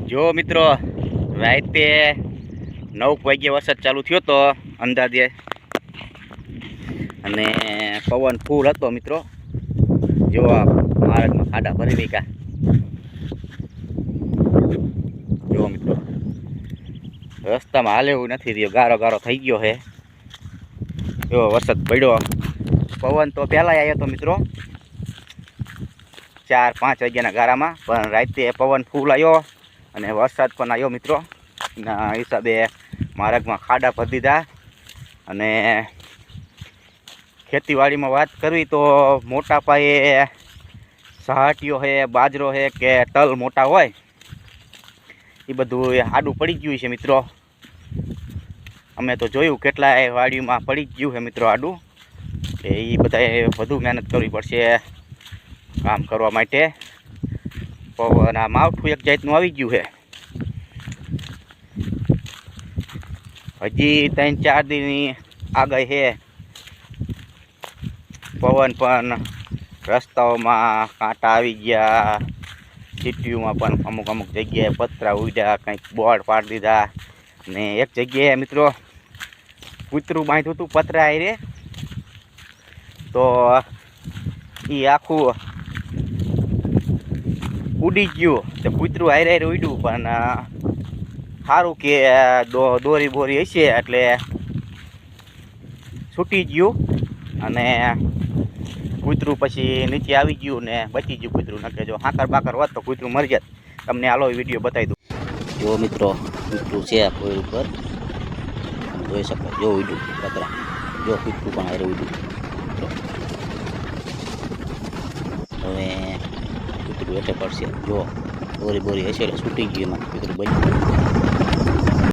જો મિત્રો રાતે 9 વાગ્યે વરસાદ ચાલુ થયો તો અંદાજે, અને પવન ફૂલ હતો મિત્રો. જો માર્ગમાં ખાડા ભરી ગઈ કા. જો મિત્રો રસ્તામાં હાલે એવું નથી રહ્યો, ગારો ગારો થઈ ગયો છે. જો વરસાદ પડ્યો, પવન તો પહેલાં આવ્યો હતો મિત્રો 4-5 વાગ્યાના ગારામાં, પણ રાતે પવન ફૂલ આવ્યો અને વરસાદ પણ આવ્યો મિત્રો. એના હિસાબે માર્ગમાં ખાડા ભરી દીધા. અને ખેતીવાડીમાં વાત કરવી તો મોટા પાયે સહાટીઓ છે, બાજરો છે કે તલ મોટા હોય એ બધું આડું પડી ગયું છે મિત્રો. અમે તો જોયું કેટલાય વાડીમાં પડી ગયું છે મિત્રો આડું. એ બધાએ વધુ મહેનત કરવી પડશે કામ કરવા માટે. પવન આ માવઠું એક જાતનું આવી ગયું છે. હજી 3-4 દિનની આગાહી છે. પવન પણ રસ્તાઓમાં કાંટા આવી ગયા, સિટીઓમાં પણ અમુક જગ્યાએ પતરા ઉડ્યા, કંઈક બોર્ડ પાડી દીધા. ને એક જગ્યાએ મિત્રો કૂતરું બાંધ્યું હતું પતરા આયરે, તો એ આખું ઉડી ગયું. તો કૂતરું હારે ઉડ્યું, પણ સારું કે દોરી બોરી હશે એટલે છૂટી ગયું. અને કૂતરું પછી નીચે આવી ગયું ને બચી ગયું કૂતરું. નકે જો હાકર બાકર હોત તો કૂતરું મરી જાત. તમને હાલો વિડીયો બતાવી દઉં. જો મિત્રો કૂતરું છે કોઈ ઉપર, જોઈ શકો. જો ઉડ્યું પતરા, જો કૂતરું પણ હારે ઉડ્યું. હવે કૂતરું એટલે પડશે. જો દોરી બોરી હશે એટલે છૂટી ગયું, એમાં કૂતરું બની ગયું.